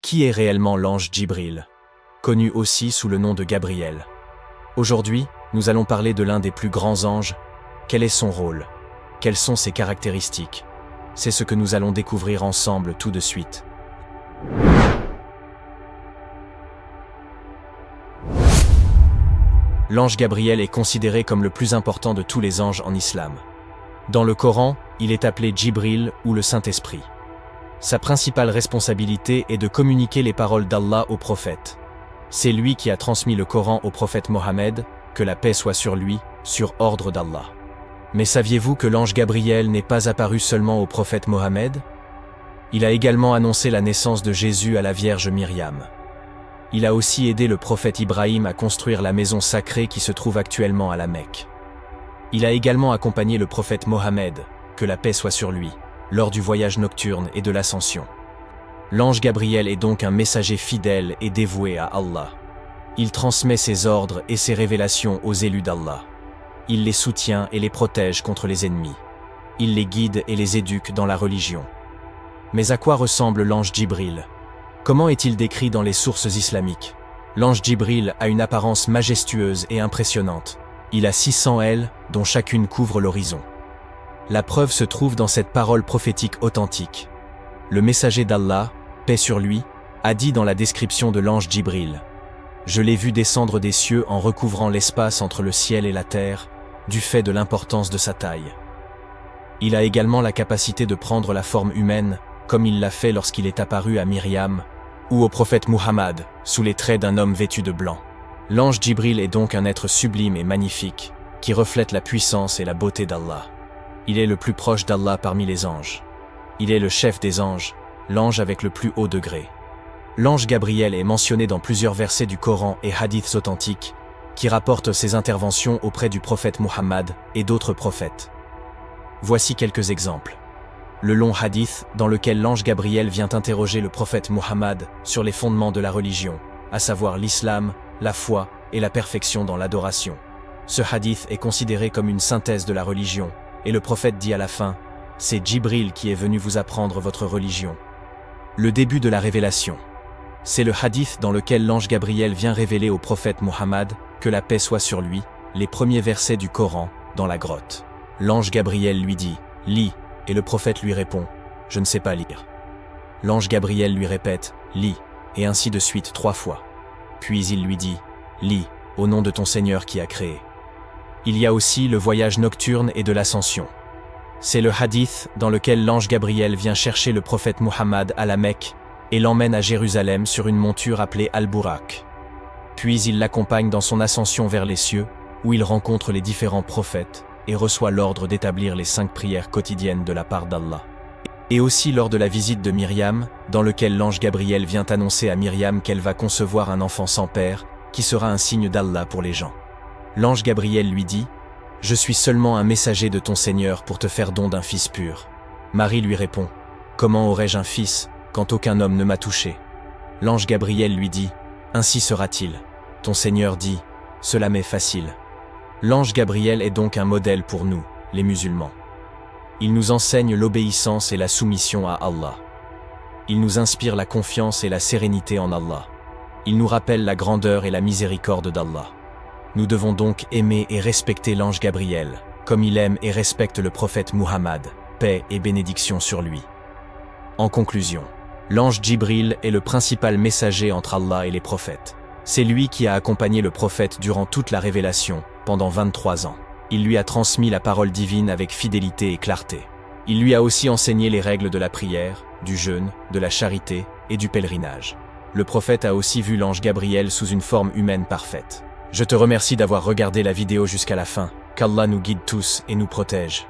Qui est réellement l'ange Djibril, connu aussi sous le nom de Gabriel? Aujourd'hui, nous allons parler de l'un des plus grands anges. Quel est son rôle? Quelles sont ses caractéristiques? C'est ce que nous allons découvrir ensemble tout de suite. L'ange Gabriel est considéré comme le plus important de tous les anges en islam. Dans le Coran, il est appelé Djibril ou le Saint-Esprit. Sa principale responsabilité est de communiquer les paroles d'Allah au prophète. C'est lui qui a transmis le Coran au prophète Mohammed, que la paix soit sur lui, sur ordre d'Allah. Mais saviez-vous que l'ange Gabriel n'est pas apparu seulement au prophète Mohammed? Il a également annoncé la naissance de Jésus à la Vierge Myriam. Il a aussi aidé le prophète Ibrahim à construire la maison sacrée qui se trouve actuellement à la Mecque. Il a également accompagné le prophète Mohammed, que la paix soit sur lui, lors du voyage nocturne et de l'ascension. L'ange Gabriel est donc un messager fidèle et dévoué à Allah. Il transmet ses ordres et ses révélations aux élus d'Allah. Il les soutient et les protège contre les ennemis. Il les guide et les éduque dans la religion. Mais à quoi ressemble l'ange Djibril? Comment est-il décrit dans les sources islamiques? L'ange Djibril a une apparence majestueuse et impressionnante. Il a 600 ailes, dont chacune couvre l'horizon. La preuve se trouve dans cette parole prophétique authentique. Le messager d'Allah, paix sur lui, a dit dans la description de l'ange Djibril: « Je l'ai vu descendre des cieux en recouvrant l'espace entre le ciel et la terre, du fait de l'importance de sa taille. Il a également la capacité de prendre la forme humaine, comme il l'a fait lorsqu'il est apparu à Myriam, ou au prophète Muhammad, sous les traits d'un homme vêtu de blanc. L'ange Djibril est donc un être sublime et magnifique, qui reflète la puissance et la beauté d'Allah. Il est le plus proche d'Allah parmi les anges. Il est le chef des anges, l'ange avec le plus haut degré. L'ange Gabriel est mentionné dans plusieurs versets du Coran et hadiths authentiques, qui rapportent ses interventions auprès du prophète Muhammad et d'autres prophètes. Voici quelques exemples. Le long hadith dans lequel l'ange Gabriel vient interroger le prophète Muhammad sur les fondements de la religion, à savoir l'islam, la foi et la perfection dans l'adoration. Ce hadith est considéré comme une synthèse de la religion, et le prophète dit à la fin: « C'est Djibril qui est venu vous apprendre votre religion. » Le début de la révélation. C'est le hadith dans lequel l'ange Gabriel vient révéler au prophète Muhammad, que la paix soit sur lui, les premiers versets du Coran, dans la grotte. L'ange Gabriel lui dit: « Lis », et le prophète lui répond: « Je ne sais pas lire. » L'ange Gabriel lui répète: « Lis », et ainsi de suite 3 fois. Puis il lui dit: « Lis, au nom de ton Seigneur qui a créé. » Il y a aussi le voyage nocturne et de l'ascension. C'est le hadith dans lequel l'ange Gabriel vient chercher le prophète Muhammad à la Mecque et l'emmène à Jérusalem sur une monture appelée Al-Buraq. Puis il l'accompagne dans son ascension vers les cieux, où il rencontre les différents prophètes et reçoit l'ordre d'établir les 5 prières quotidiennes de la part d'Allah. Et aussi lors de la visite de Myriam, dans lequel l'ange Gabriel vient annoncer à Myriam qu'elle va concevoir un enfant sans père, qui sera un signe d'Allah pour les gens. L'ange Gabriel lui dit: « Je suis seulement un messager de ton Seigneur pour te faire don d'un fils pur. » Marie lui répond: « Comment aurais-je un fils, quand aucun homme ne m'a touché ?» L'ange Gabriel lui dit: « Ainsi sera-t-il. Ton Seigneur dit: « Cela m'est facile. » L'ange Gabriel est donc un modèle pour nous, les musulmans. Il nous enseigne l'obéissance et la soumission à Allah. Il nous inspire la confiance et la sérénité en Allah. Il nous rappelle la grandeur et la miséricorde d'Allah. Nous devons donc aimer et respecter l'ange Gabriel, comme il aime et respecte le prophète Muhammad, paix et bénédiction sur lui. En conclusion, l'ange Djibril est le principal messager entre Allah et les prophètes. C'est lui qui a accompagné le prophète durant toute la révélation, pendant 23 ans. Il lui a transmis la parole divine avec fidélité et clarté. Il lui a aussi enseigné les règles de la prière, du jeûne, de la charité et du pèlerinage. Le prophète a aussi vu l'ange Gabriel sous une forme humaine parfaite. Je te remercie d'avoir regardé la vidéo jusqu'à la fin. Qu'Allah nous guide tous et nous protège.